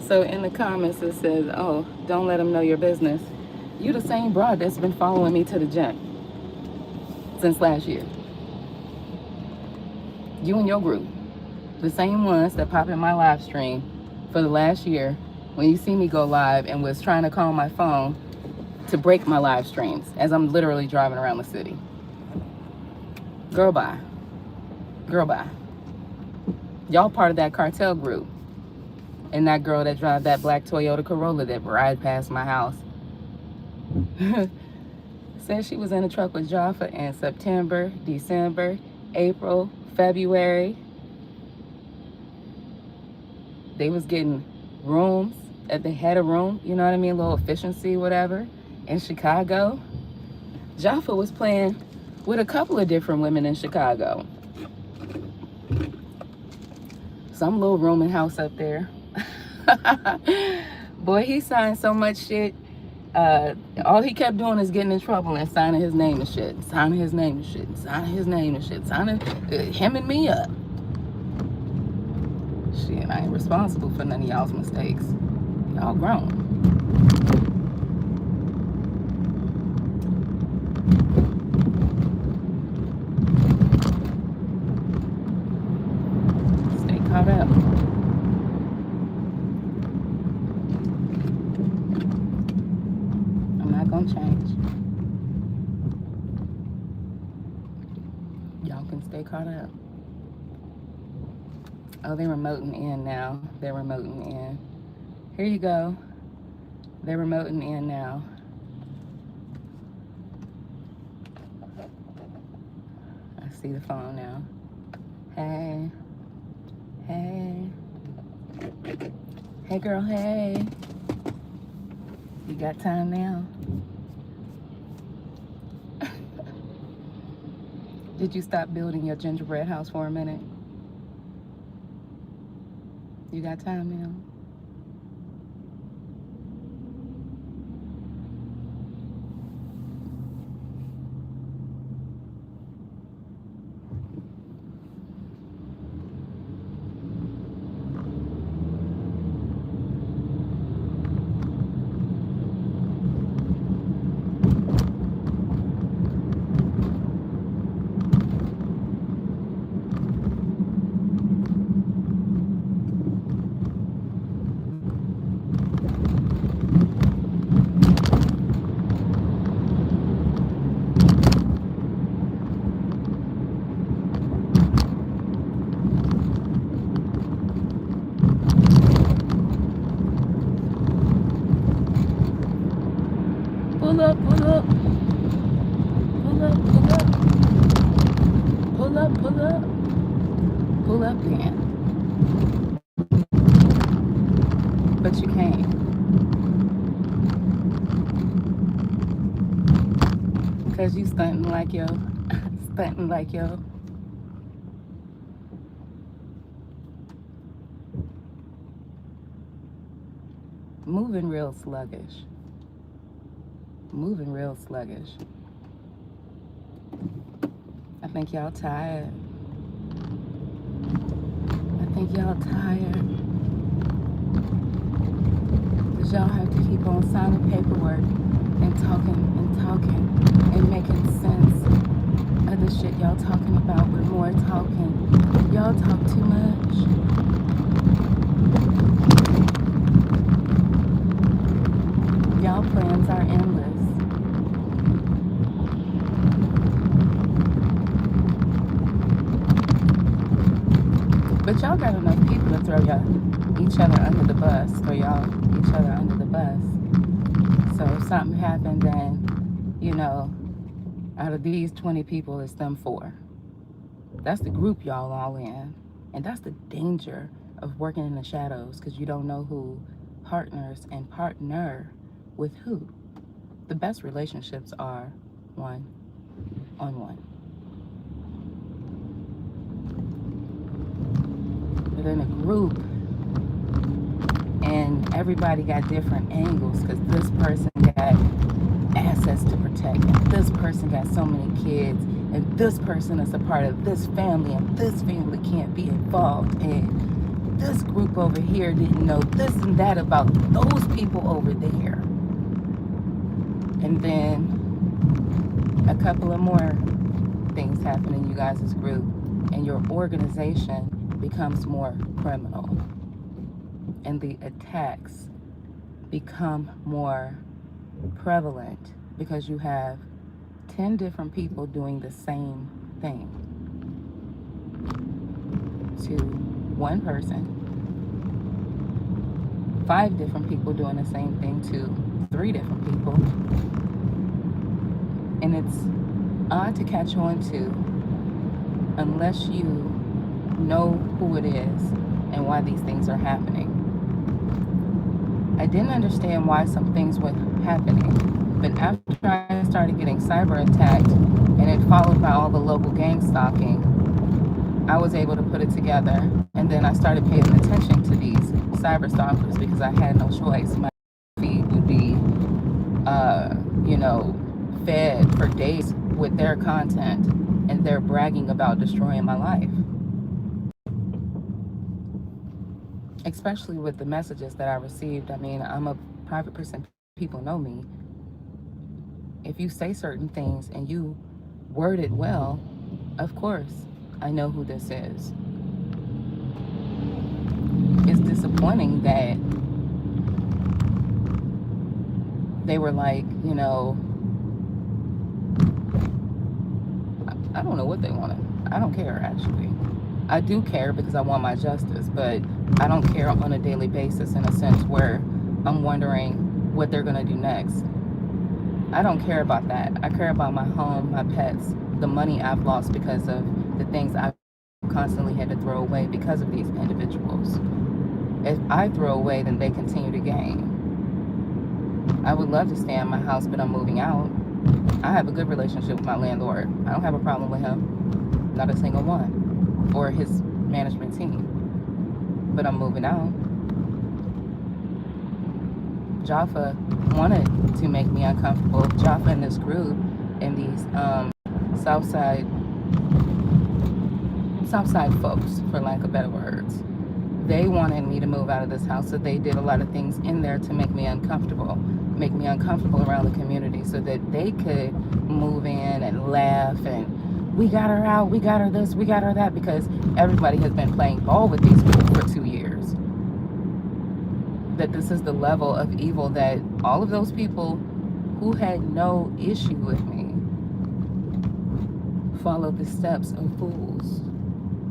So in the comments it says, oh, don't let them know your business. You the same broad that's been following me to the gym since last year. You and your group. The same ones that pop in my live stream for the last year when you see me go live and was trying to call my phone to break my live streams as I'm literally driving around the city. Girl, bye. Girl, bye. Y'all part of that cartel group. And that girl that drives that black Toyota Corolla that rides past my house. Said she was in a truck with Jaffa in September, December, April, February. They was getting rooms. They had a room, you know what I mean? A little efficiency, whatever, in Chicago. Jaffa was playing with a couple of different women in Chicago. Some little rooming house up there. Boy, he signed so much shit. All he kept doing is getting in trouble and signing his name and shit. Signing his name and shit. Signing his name and shit. Signing him and me up. Shit, I ain't responsible for none of y'all's mistakes. Y'all grown. Stay caught up. I'm not gonna change. Y'all can stay caught up. Oh, they're remoting in now. They're remoting in. Here you go. They're remoting in now. see the phone now. Hey. Hey. Hey, girl, hey. You got time now? Did you stop building your gingerbread house for a minute? You got time now? Pull up, pull up. Pull up, pull up. Pull up, pull up. Pull up then. But you can't. Because you stunting like yo. Stunting like yo. Moving real sluggish. Moving real sluggish. I think y'all tired. I think y'all tired. Because y'all have to keep on signing paperwork and talking and making sense of the shit y'all talking about with more talking. Y'all talk too much. Y'all plans are endless. But y'all got enough people to throw each other under the bus, throw y'all each other under the bus. So if something happened, then, you know, out of these 20 people, it's them 4. That's the group y'all all in. And that's the danger of working in the shadows, because you don't know who partners and partner with who. The best relationships are one-on-one. But in a group, and everybody got different angles, because this person got assets to protect, and this person got so many kids, and this person is a part of this family, and this family can't be involved, and this group over here didn't know this and that about those people over there. And then a couple of more things happen in you guys' group, and your organization becomes more criminal, and the attacks become more prevalent because you have 10 different people doing the same thing to one person, 5 different people doing the same thing to 3 different people, and it's odd to catch on to unless you know who it is and why these things are happening. I didn't understand why some things were happening, but after I started getting cyber attacked and it followed by all the local gang stalking, I was able to put it together, and then I started paying attention to these cyber stalkers because I had no choice. My feed would be, fed for days with their content, and they're bragging about destroying my life. Especially with the messages that I received. I mean, I'm a private person. People know me. If you say certain things and you word it well, of course, I know who this is. It's disappointing that they were like, I don't know what they wanted. I don't care, actually. I do care because I want my justice, but I don't care on a daily basis in a sense where I'm wondering what they're going to do next. I don't care about that. I care about my home, my pets, the money I've lost because of the things I've constantly had to throw away because of these individuals. If I throw away, then they continue to gain. I would love to stay in my house, but I'm moving out. I have a good relationship with my landlord. I don't have a problem with him, not a single one, or his management team. But I'm moving out. Jaffa wanted to make me uncomfortable. Jaffa and this group and these Southside folks, for lack of better words, they wanted me to move out of this house, so they did a lot of things in there to make me uncomfortable around the community, so that they could move in and laugh and we got her out, we got her this, we got her that, because everybody has been playing ball with these people for 2 years. That this is the level of evil that all of those people who had no issue with me followed the steps of fools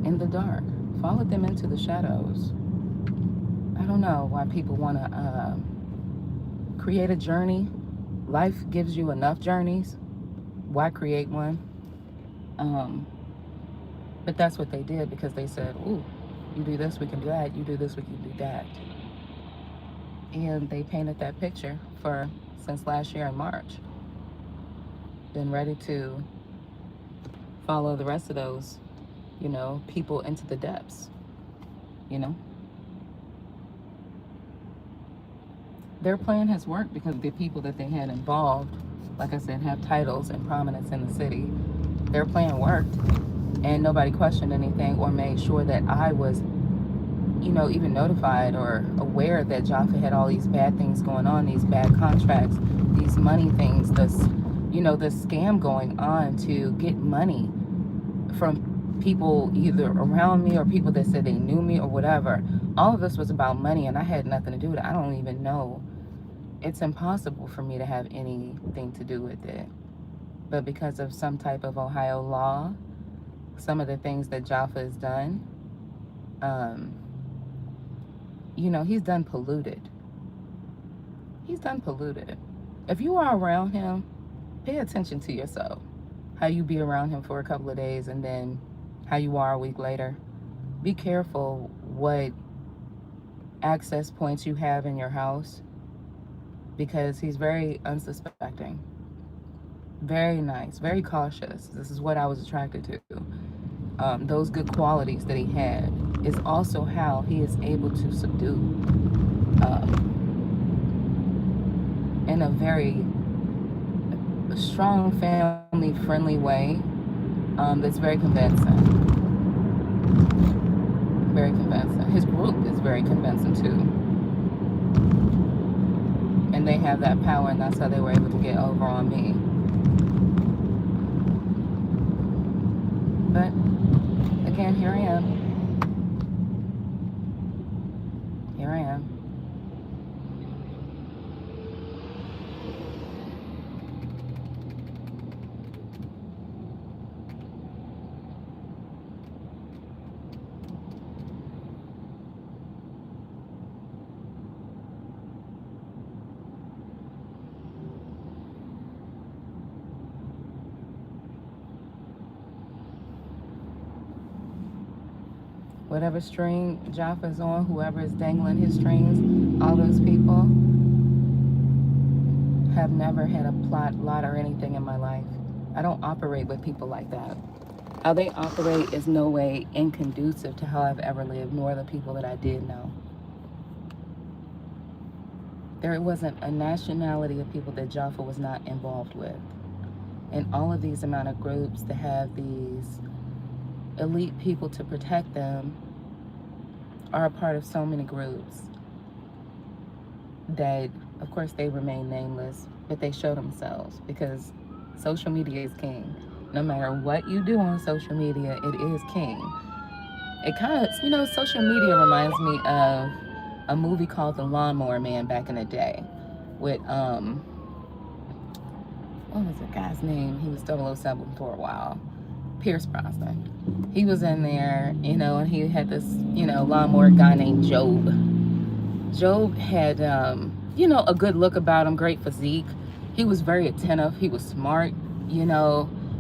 in the dark, followed them into the shadows. I don't know why people want to create a journey. Life gives you enough journeys. Why create one? But that's what they did, because they said, ooh, you do this, we can do that. You do this, we can do that. And they painted that picture since last year in March. Been ready to follow the rest of those, people into the depths, Their plan has worked because the people that they had involved, like I said, have titles and prominence in the city. Their plan worked, and nobody questioned anything or made sure that I was even notified or aware that Jaffa had all these bad things going on, these bad contracts, these money things, this scam going on to get money from people either around me or people that said they knew me or whatever. All of this was about money, and I had nothing to do with it. I don't even know. It's impossible for me to have anything to do with it. But because of some type of Ohio law, some of the things that Jaffa has done, he's done polluted. He's done polluted. If you are around him, pay attention to yourself. How you be around him for a couple of days and then how you are a week later. Be careful what access points you have in your house, because he's very unsuspecting. Very nice, very cautious. This is what I was attracted to. Those good qualities that he had is also how he is able to subdue in a very strong, family-friendly way that's very convincing. Very convincing. His group is very convincing too. And they have that power, and that's how they were able to get over on me. But again, here I am. Here I am. Whatever string Jaffa's on, whoever is dangling his strings, all those people have never had a plot, lot, or anything in my life. I don't operate with people like that. How they operate is no way inconducive to how I've ever lived, nor the people that I did know. There wasn't a nationality of people that Jaffa was not involved with. And all of these amount of groups that have these elite people to protect them are a part of so many groups that, of course, they remain nameless, but they show themselves, because social media is king. No matter what you do on social media, it is king. It kind of, social media reminds me of a movie called The Lawnmower Man back in the day with, what was the guy's name? He was 007 for a while. Pierce Brosnan. He was in there, and he had this, lawnmower guy named Job. Job had, a good look about him, great physique. He was very attentive. He was smart,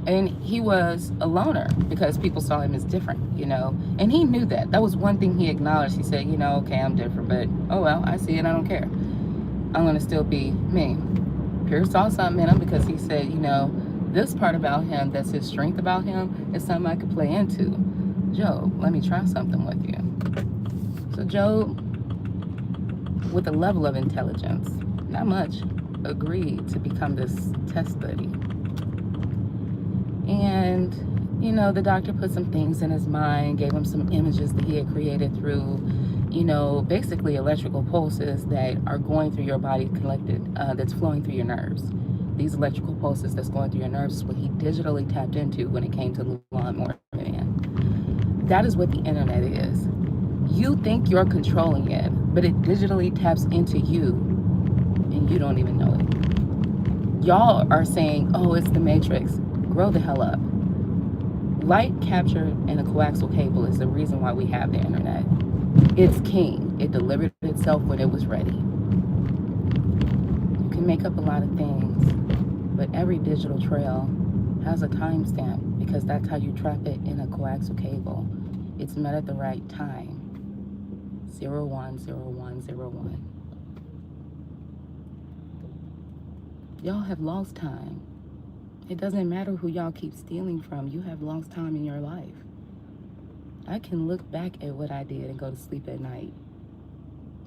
And he was a loner because people saw him as different, you know. And he knew that. That was one thing he acknowledged. He said, you know, okay, I'm different, but oh well, I see it, I don't care. I'm gonna still be me. Pierce saw something in him because he said, you know, this part about him that's his strength about him is something I could play into. Job, let me try something with you. So Job, with a level of intelligence, not much, agreed to become this test buddy. And, you know, the doctor put some things in his mind, gave him some images that he had created through, you know, basically electrical pulses that are going through your body collected, that's flowing through your nerves. These electrical pulses that's going through your nerves is what he digitally tapped into when it came to Lawnmower Man. That is what the internet is. You think you're controlling it, but it digitally taps into you, and you don't even know it. Y'all are saying, oh, it's the Matrix. Grow the hell up. Light captured in a coaxial cable is the reason why we have the internet. It's king. It delivered itself when it was ready. You can make up a lot of things, but every digital trail has a timestamp because that's how you trap it in a coaxial cable. It's met at the right time. 010101. Y'all have lost time. It doesn't matter who y'all keep stealing from. You have lost time in your life. I can look back at what I did and go to sleep at night.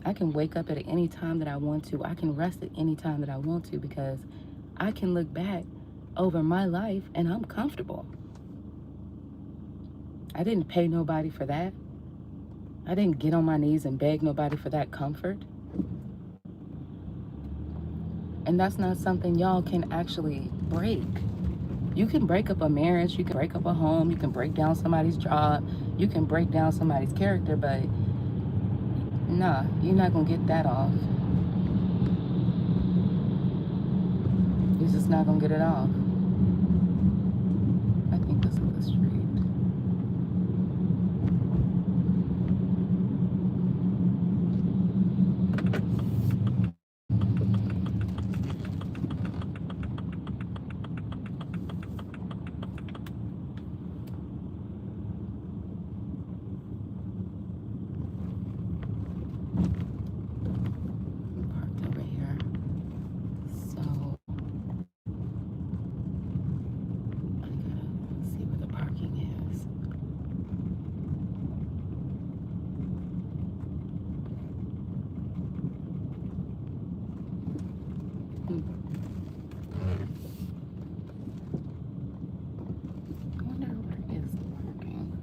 I can wake up at any time that I want to. I can rest at any time that I want to because I can look back over my life and I'm comfortable. I didn't pay nobody for that. I didn't get on my knees and beg nobody for that comfort. And that's not something y'all can actually break. You can break up a marriage, you can break up a home, you can break down somebody's job, you can break down somebody's character, but nah, you're not gonna get that off. You're just not gonna get it off. I think this is the street. Parked over here. So I gotta see where the parking is. I wonder where is the parking.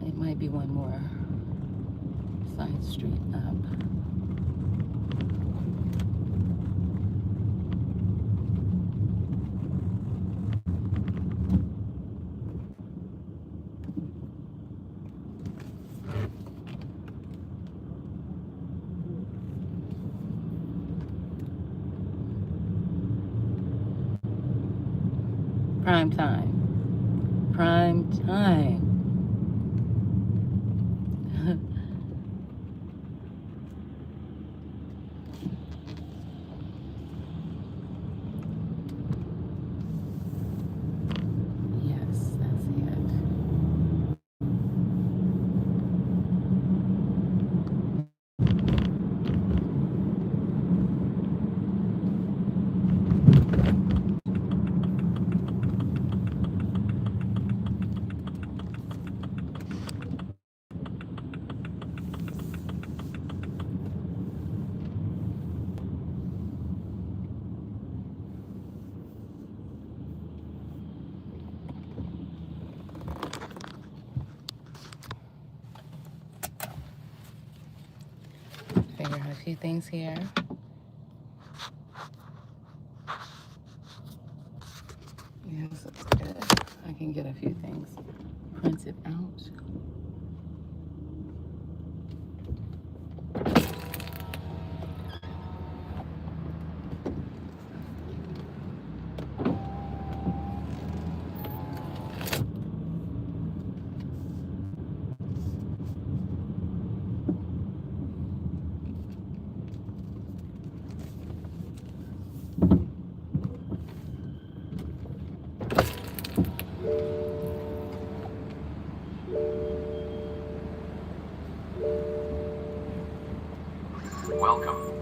It might be one more side street up. Prime time. Prime time. Yes, that's it. Figure out a few things here. Yeah, this looks good. I can get a few things printed out. Welcome.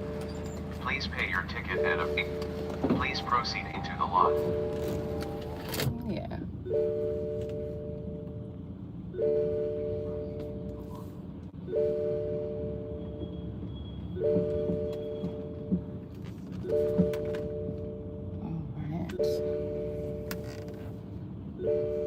Please pay your ticket and a fee. Please proceed into the lot. Yeah. All right.